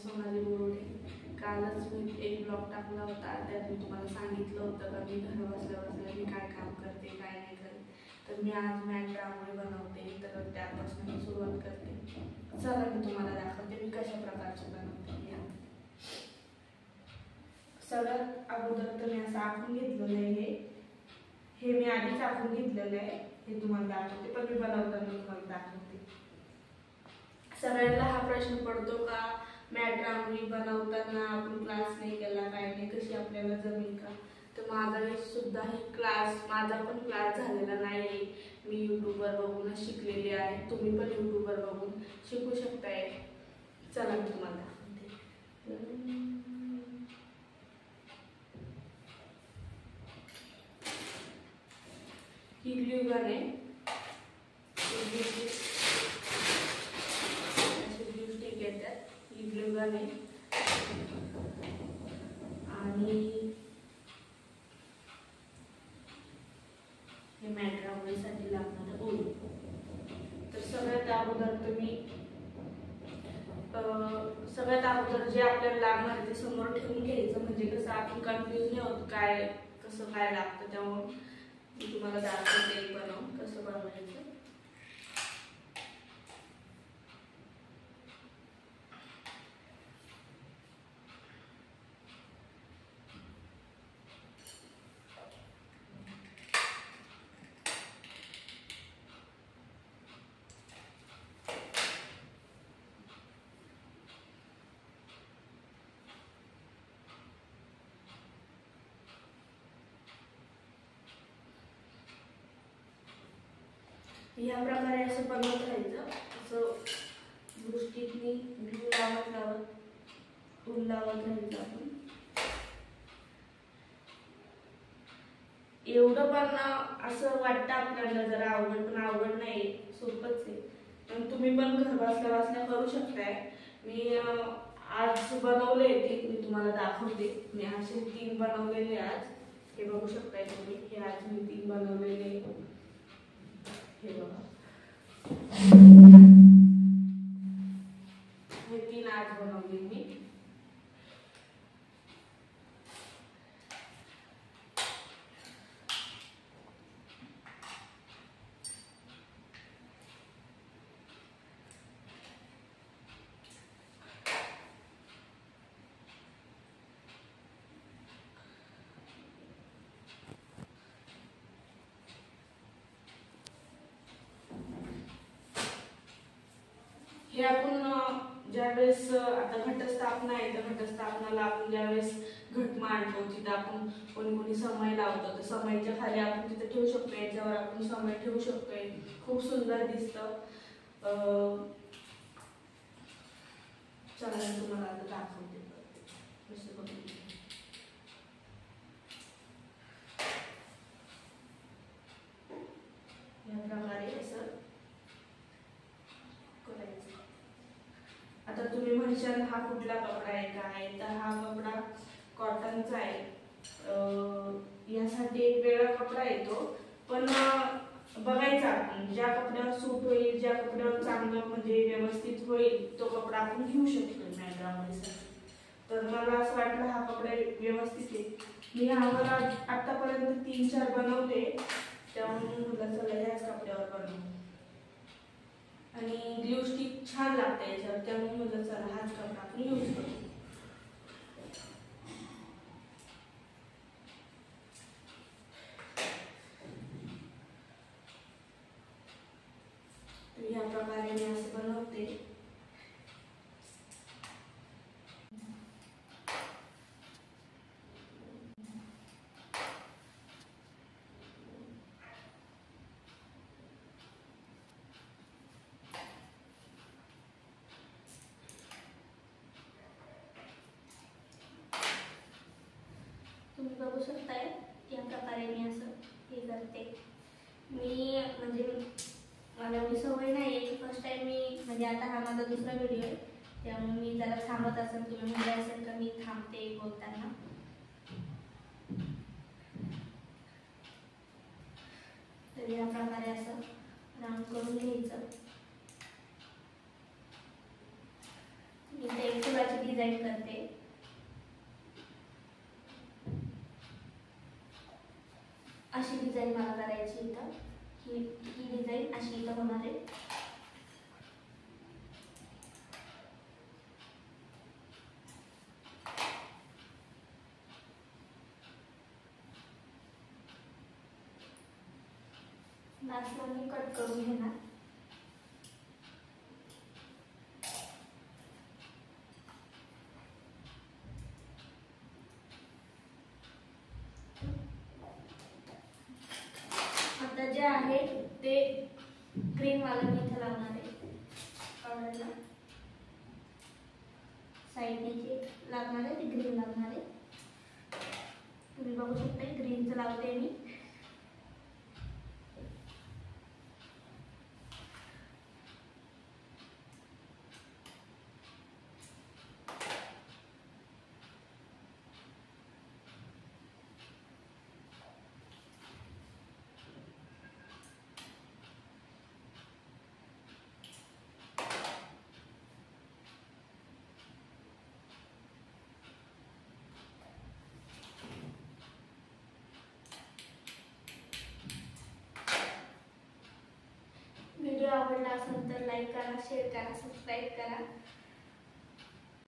सोनाली बोरोडे. कालच मी एक ब्लॉग टाकला होता, त्यात मी तुम्हाला सांगितलं होतं का मी घर बसल्या बसल्या मी काय काम करते काय नाही करते. तर मी आज मॅट रांगोळी बनवते, तर त्यापासून मी सुरुवात करते. चला मी तुम्हाला दाखवते मी कशा प्रकारची बनवते. सगळ्यात अगोदर तर मी असं आखून घेतलेलं आहे. हे मी आधीच आखून घेतलेलं आहे, हे तुम्हाला दाखवते, पण मी बनवताना तुम्हाला दाखवते. सगळ्यांना हा प्रश्न पडतो का मॅट रांगोळी बनवताना आपण क्लास नाही केला काय नाही, कशी आपल्याला जमेल का. तर माझा सुद्धा हे माझा पण क्लास झालेला नाही. मी यूट्यूबवर बघूनच शिकलेली आहे. तुम्ही पण यूट्यूबवर बघून शिकू शकताय. चला मी तुम्हाला दाखवते. ही ग्लू गन आहे, स्टिक येतात. ही ग्लू गन आहे आणि हे मॅट रांगोळीसाठी लागणारं ऊन. तर सगळ्यात अगोदर जे आपल्याला लागणार आहे ते समोर ठेवून घ्यायचं, म्हणजे कसं आपण कन्फ्यूज नाही होत काय कसं काय लागतं. त्यामुळे मी तुम्हाला दाखवते बनवून कसं बनवायचं. या प्रकारे असं बनवत राहायचं. असं दृष्टीने ग्लू लावत ऊन लावत राहायचं आपण. एवढं पण असं वाटतं आपल्याला जरा अवघड, पण अवघड नाही, सोपंच आहे. पण तुम्ही पण घर बसल्या बसल्या करू शकताय. मी आज बनवले ते मी तुम्हाला दाखवते. मी असे 3 बनवलेले आज, हे बघू शकताय तुम्ही. हे आज मी 3 बनवलेले, हे बघा. हे 3 आज बनवले मी. हे आपण ज्यावेळेस आता घटस्थापना आहे, तर घटस्थापनाला आपण ज्यावेळेस घट मांडतो तिथं आपण कोणी समय लावतो, तर समयच्या खाली आपण तिथे ठेवू शकतो. याच्यावर आपण समय ठेवू शकतोय. खूप सुंदर दिसतं. चला तुम्हाला आता दाखवते कसं बनवते. या प्रकारे असं करायचं. आता तुम्ही म्हणशाल हा कुठला कपडा आहे काय, तर हा कपडा कॉटनचा आहे. यासाठी एक वेगळा कपडा येतो, पण बघायचा आपण ज्या कपड्यावर सूट होईल, ज्या कपड्यावर चांगलं म्हणजे व्यवस्थित होईल तो कपडा आपण घेऊ शकतो मॅट रांगोळीसाठी. तर मला असं वाटलं हा कपडा व्यवस्थित आहे. मी ह्यावर आतापर्यंत 3-4 बनवले, त्यामुळे म्हटलं चला ह्याच कपड्यावर बनवू. आणि ग्लू स्टिक छान लागते याच्यावर, त्यामुळे म्हटलं चला हाच कपडा आपण यूज करू. या प्रकारे मी असं बनवते. तुम्ही बघू शकताय या प्रकारे मी असं हे करते. मी म्हणजे मला एवढी सवय नाही, फर्स्ट टाइम मी म्हणजे आता हा माझा दुसरा व्हिडिओ आहे, त्यामुळे मी जरा थांबत असेल. तुम्ही म्हणले असेल का मी थांबते बोलताना. तर या प्रकारे असं राऊंड करून घ्यायचं. मी ते फुलाची डिझाईन करते. अशी डिझाईन मला करायची इथं. ही डिझाईन अशी इथं होणार आहे. लास्टला मी कट करून घेणार. आता जे आहे ते ग्रीन वाला मी इथे लावणार आहे. कॉर्नरला साईडने जे लागणार आहे ते ग्रीन लागणार आहे. तुम्ही बघू शकता ग्रीनचं लावते मी. व्हिडिओ आवडला असेल तर लाईक करा, शेअर करा, सबस्क्राईब करा.